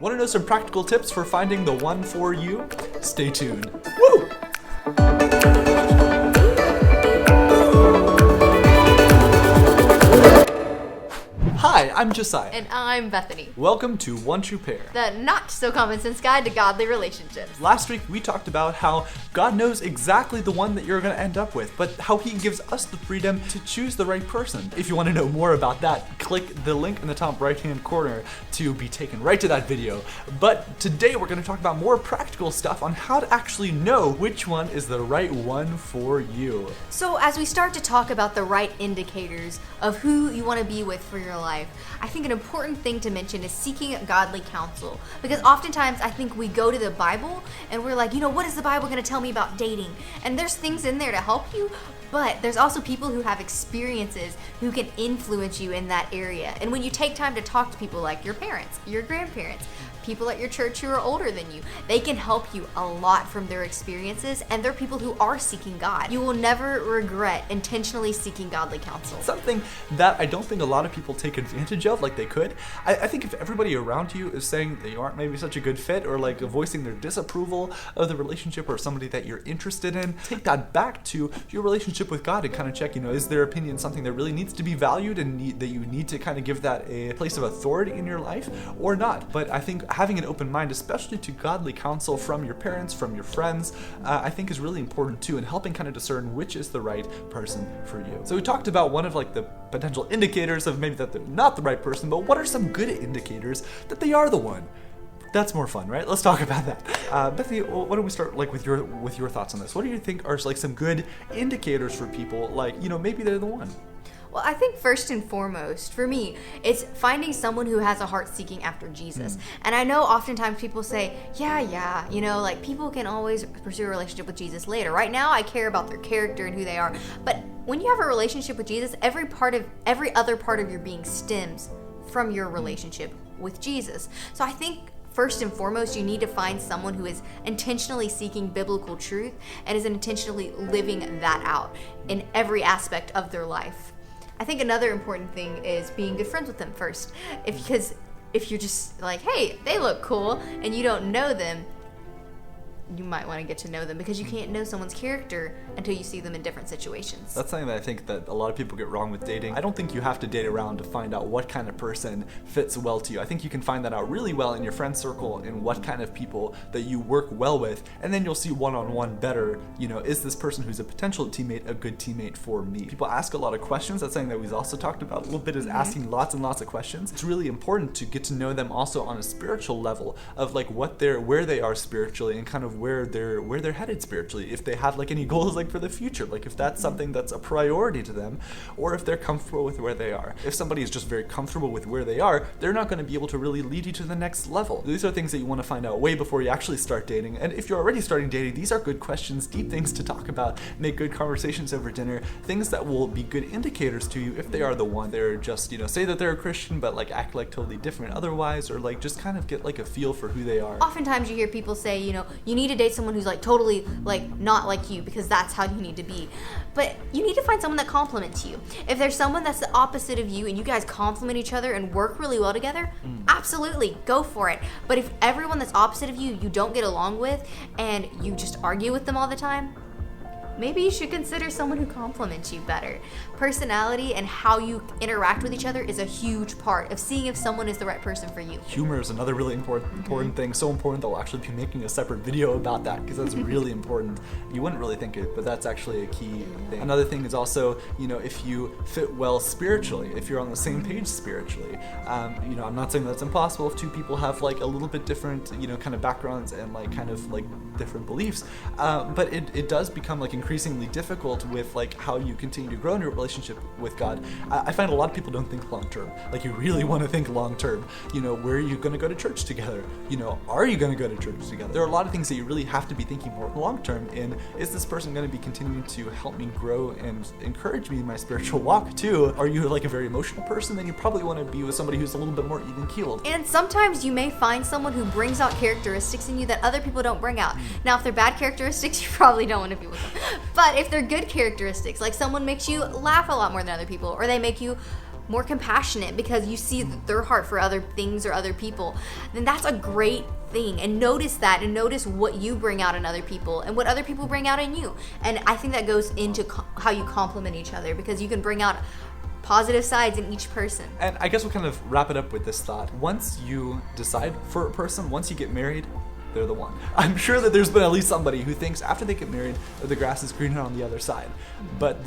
Want to know some practical tips for finding the one for you? Stay tuned. Woo! Hi, I'm Josiah. And I'm Bethany. Welcome to OneTruePair, The not-so-common-sense guide to godly relationships. Last week we talked about how God knows exactly the one that you're going to end up with, but how he gives us the freedom to choose the right person. If you want to know more about that, click the link in the top right-hand corner to be taken right to that video. But today we're going to talk about more practical stuff on how to actually know which one is the right one for you. So as we start to talk about the right indicators of who you want to be with for your life, I think an important thing to mention is seeking godly counsel. Because oftentimes I think we go to the Bible and we're like, what is the Bible going to tell me about dating? And there's things in there to help you, but there's also people who have experiences who can influence you in that area. And when you take time to talk to people like your parents, your grandparents, people at your church who are older than you, they can help you a lot from their experiences, and they're people who are seeking God. You will never regret intentionally seeking godly counsel. Something that I don't think a lot of people take advantage of like they could. I think if everybody around you is saying that you aren't maybe such a good fit, or like voicing their disapproval of the relationship or somebody that you're interested in, take that back to your relationship with God and kind of check, is their opinion something that really needs to be valued and that you need to kind of give that a place of authority in your life or not. But I think having an open mind, especially to godly counsel from your parents, from your friends, I think is really important too, in helping kind of discern which is the right person for you. So we talked about one of like the potential indicators of maybe that they're not the right person, but what are some good indicators that they are the one? That's more fun, right? Let's talk about that. Bethany, why don't we start like with your thoughts on this? What do you think are like some good indicators for people, like, maybe they're the one? Well, I think first and foremost, for me, it's finding someone who has a heart seeking after Jesus. And I know oftentimes people say, yeah, like people can always pursue a relationship with Jesus later. Right now, I care about their character and who they are. But when you have a relationship with Jesus, every other part of your being stems from your relationship with Jesus. So I think first and foremost, you need to find someone who is intentionally seeking biblical truth and is intentionally living that out in every aspect of their life. I think another important thing is being good friends with them first. Because if you're just like, hey, they look cool, and you don't know them, you might want to get to know them, because you can't know someone's character until you see them in different situations. That's something that I think that a lot of people get wrong with dating. I don't think you have to date around to find out what kind of person fits well to you. I think you can find that out really well in your friend circle and what kind of people that you work well with, and then you'll see one-on-one better, is this person who's a potential teammate a good teammate for me? People ask a lot of questions. That's something that we've also talked about a little bit, is asking lots and lots of questions. It's really important to get to know them also on a spiritual level of like where they are spiritually and kind of where they're headed spiritually, if they have like any goals like for the future, like if that's something that's a priority to them, or if they're comfortable with where they are. If somebody is just very comfortable with where they are, they're not going to be able to really lead you to the next level. These are things that you want to find out way before you actually start dating. And if you're already starting dating, these are good questions, deep things to talk about, make good conversations over dinner, things that will be good indicators to you if they are the one. They're just, say that they're a Christian but like act like totally different otherwise, or like just kind of get like a feel for who they are. Oftentimes you hear people say, you need to date someone who's like totally like not like you, because that's how you need to be. But you need to find someone that complements you. If there's someone that's the opposite of you and you guys complement each other and work really well together, absolutely go for it. But if everyone that's opposite of you don't get along with, and you just argue with them all the time, maybe you should consider someone who complements you better. Personality and how you interact with each other is a huge part of seeing if someone is the right person for you. Humor is another really important thing, so important that we'll actually be making a separate video about that, because that's really important. You wouldn't really think it, but that's actually a key thing. Another thing is also, if you fit well spiritually, if you're on the same page spiritually. I'm not saying that's impossible if two people have like a little bit different, kind of backgrounds and like kind of like different beliefs, but it does become like increasingly difficult with like how you continue to grow in your relationship with God. I find a lot of people don't think long term. Like, you really want to think long term. Where are you going to go to church together? Are you going to go to church together? There are a lot of things that you really have to be thinking more long term in. Is this person going to be continuing to help me grow and encourage me in my spiritual walk too? Are you like a very emotional person? Then you probably want to be with somebody who's a little bit more even keeled. And sometimes you may find someone who brings out characteristics in you that other people don't bring out. Now, if they're bad characteristics, you probably don't want to be with them. But if they're good characteristics, like someone makes you laugh a lot more than other people, or they make you more compassionate because you see their heart for other things or other people, then that's a great thing. And notice that, and notice what you bring out in other people and what other people bring out in you. And I think that goes into how you complement each other, because you can bring out positive sides in each person. And I guess we'll kind of wrap it up with this thought. Once you decide for a person, once you get married, they're the one. I'm sure that there's been at least somebody who thinks after they get married that the grass is greener on the other side. But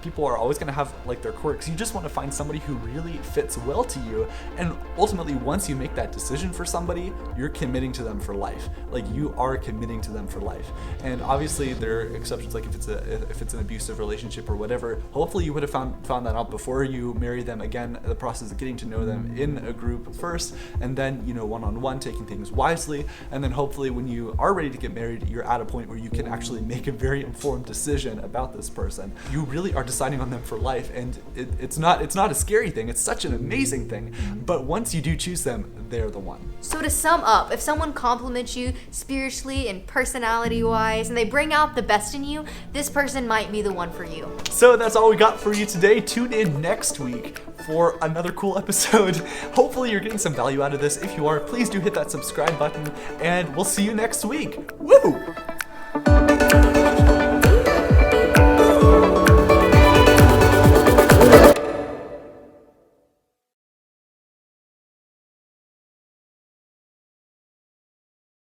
people are always going to have like their quirks. You just want to find somebody who really fits well to you. And ultimately, once you make that decision for somebody, you're committing to them for life. Like, you are committing to them for life. And obviously there are exceptions, like if it's an abusive relationship or whatever. Hopefully you would have found that out before you marry them. Again, the process of getting to know them in a group first, and then, one-on-one, taking things wisely, and then hopefully when you are ready to get married, you're at a point where you can actually make a very informed decision about this person. You really are deciding on them for life, and it's not a scary thing. It's such an amazing thing. But once you do choose them, they're the one. So to sum up, if someone compliments you spiritually and personality-wise, and they bring out the best in you, this person might be the one for you. So that's all we got for you today. Tune in next week for another cool episode. Hopefully you're getting some value out of this. If you are, please do hit that subscribe button, and we'll see you next week. Woo!